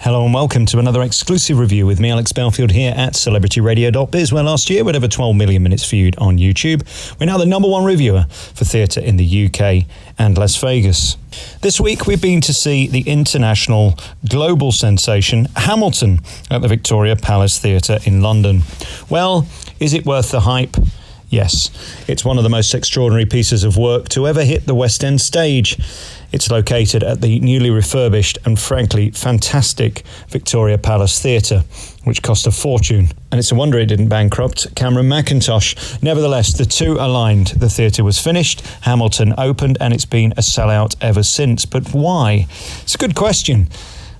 Hello and welcome to another exclusive review with me, Alex Belfield, here at celebrityradio.biz, where last year with over 12 million minutes viewed on YouTube, we're now the number one reviewer for theatre in the UK and Las Vegas. This week we've been to see the international global sensation Hamilton at the Victoria Palace Theatre in London. Well, is it worth the hype? Yes, it's one of the most extraordinary pieces of work to ever hit the West End stage. It's located at the newly refurbished and frankly fantastic Victoria Palace Theatre, which cost a fortune. And it's a wonder it didn't bankrupt Cameron Mackintosh. Nevertheless, the two aligned. The theatre was finished, Hamilton opened, and it's been a sellout ever since. But why? It's a good question.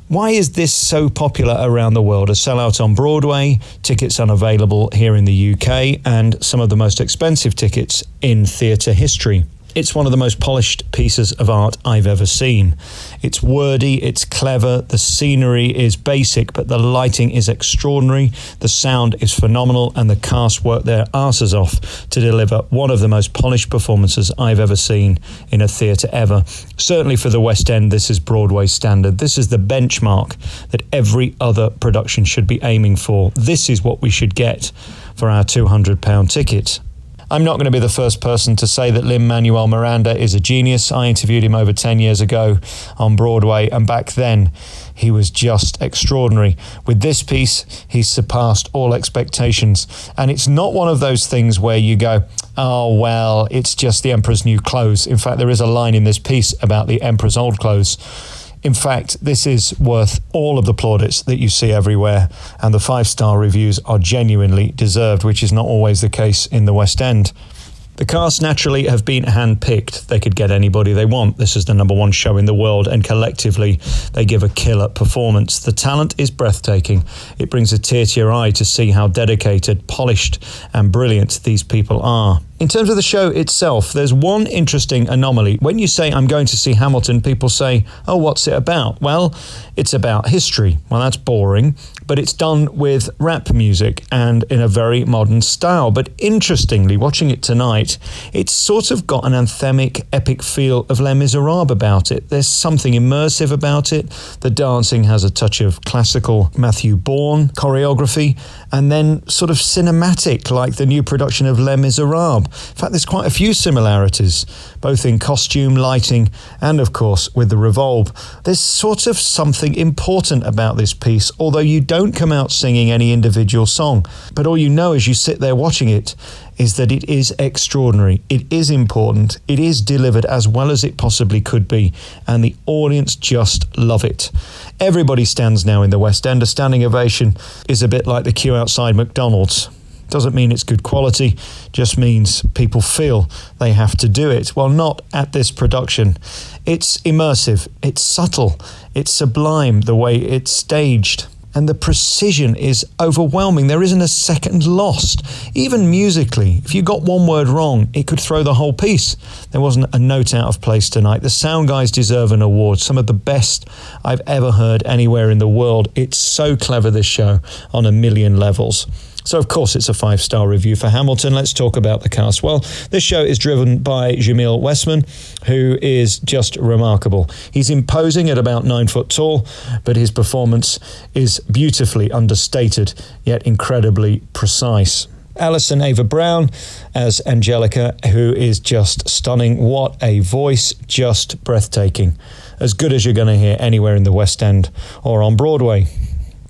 Why is this so popular around the world? A sellout on Broadway, tickets unavailable here in the UK, and some of the most expensive tickets in theatre history. It's one of the most polished pieces of art I've ever seen. It's wordy, it's clever, the scenery is basic, but the lighting is extraordinary, the sound is phenomenal, and the cast work their asses off to deliver one of the most polished performances I've ever seen in a theatre ever. Certainly for the West End, this is Broadway standard. This is the benchmark that every other production should be aiming for. This is what we should get for our £200 ticket. I'm not going to be the first person to say that Lin-Manuel Miranda is a genius. I interviewed him over 10 years ago on Broadway, and back then he was just extraordinary. With this piece, he's surpassed all expectations. And it's not one of those things where you go, oh, well, it's just the Emperor's new clothes. In fact, there is a line in this piece about the Emperor's old clothes. In fact, this is worth all of the plaudits that you see everywhere, and the 5-star reviews are genuinely deserved, which is not always the case in the West End. The cast naturally have been hand-picked. They could get anybody they want. This is the number one show in the world, and collectively they give a killer performance. The talent is breathtaking. It brings a tear to your eye to see how dedicated, polished and brilliant these people are. In terms of the show itself, there's one interesting anomaly. When you say, I'm going to see Hamilton, people say, oh, what's it about? Well, it's about history. Well, that's boring, but it's done with rap music and in a very modern style. But interestingly, watching it tonight, it's sort of got an anthemic, epic feel of Les Miserables about it. There's something immersive about it. The dancing has a touch of classical Matthew Bourne choreography, and then sort of cinematic, like the new production of Les Miserables. In fact, there's quite a few similarities, both in costume, lighting, and of course with the revolve. There's sort of something important about this piece, although you don't come out singing any individual song. But all you know as you sit there watching it is that it is extraordinary, it is important, it is delivered as well as it possibly could be, and the audience just love it. Everybody stands now in the West End. A standing ovation is a bit like the queue outside McDonald's. Doesn't mean it's good quality, just means people feel they have to do it. Well, not at this production. It's immersive, it's subtle, it's sublime the way it's staged. And the precision is overwhelming. There isn't a second lost. Even musically, if you got one word wrong, it could throw the whole piece. There wasn't a note out of place tonight. The sound guys deserve an award. Some of the best I've ever heard anywhere in the world. It's so clever, this show, on a million levels. So, of course, it's a 5-star review for Hamilton. Let's talk about the cast. Well, this show is driven by Jamael Westman, who is just remarkable. He's imposing at about 9 foot tall, but his performance is beautifully understated, yet incredibly precise. Allyson Ava Brown as Angelica, who is just stunning. What a voice, just breathtaking. As good as you're going to hear anywhere in the West End or on Broadway.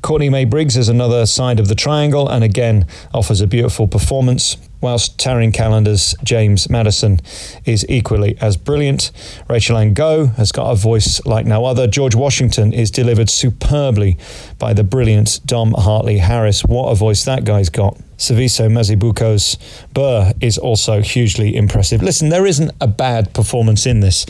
Courtney Briggs is another side of the triangle and again offers a beautiful performance, whilst Tarinn Callender's James Madison is equally as brilliant. Rachelle has got a voice like no other. George Washington is delivered superbly by the brilliant Dom Hartley Harris. What a voice that guy's got. Sifiso MAzibuko's Burr is also hugely impressive. Listen, there isn't a bad performance in this.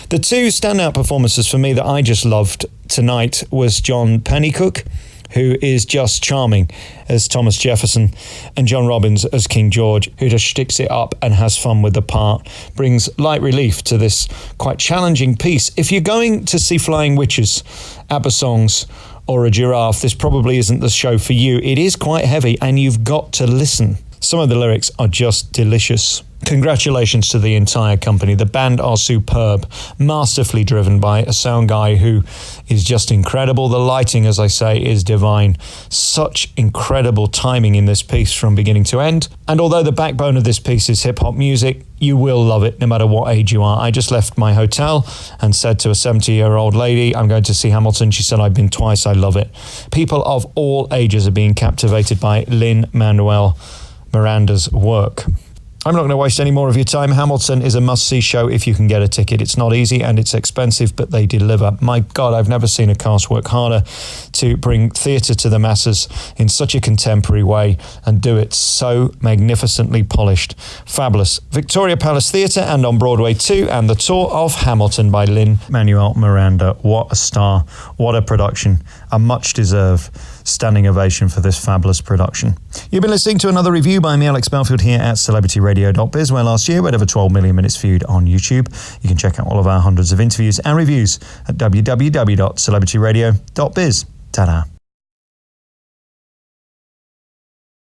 The two standout performances for me that I just loved tonight was John Pennycooke, who is just charming as Thomas Jefferson, and John Robyns as King George, who just sticks it up and has fun with the part, brings light relief to this quite challenging piece. If you're going to see Flying Witches, ABBA songs, or a giraffe, this probably isn't the show for you. It is quite heavy and you've got to listen. Some of the lyrics are just delicious. Congratulations to the entire company. The band are superb, masterfully driven by a sound guy who is just incredible. The lighting, as I say, is divine. Such incredible timing in this piece from beginning to end. And although the backbone of this piece is hip-hop music, you will love it no matter what age you are. I just left my hotel and said to a 70-year-old lady, I'm going to see Hamilton. She said, I've been twice, I love it. People of all ages are being captivated by Lin-Manuel Miranda's work. I'm not going to waste any more of your time. Hamilton is a must-see show if you can get a ticket. It's not easy and it's expensive, but they deliver. My God, I've never seen a cast work harder to bring theatre to the masses in such a contemporary way and do it so magnificently polished. Fabulous. Victoria Palace Theatre and on Broadway too, and the tour of Hamilton by Lin-Manuel Miranda. What a star. What a production. A much-deserved standing ovation for this fabulous production. You've been listening to another review by me, Alex Belfield, here at celebrityradio.biz, where last year we had over 12 million minutes viewed on YouTube. You can check out all of our hundreds of interviews and reviews at www.celebrityradio.biz. Ta-da.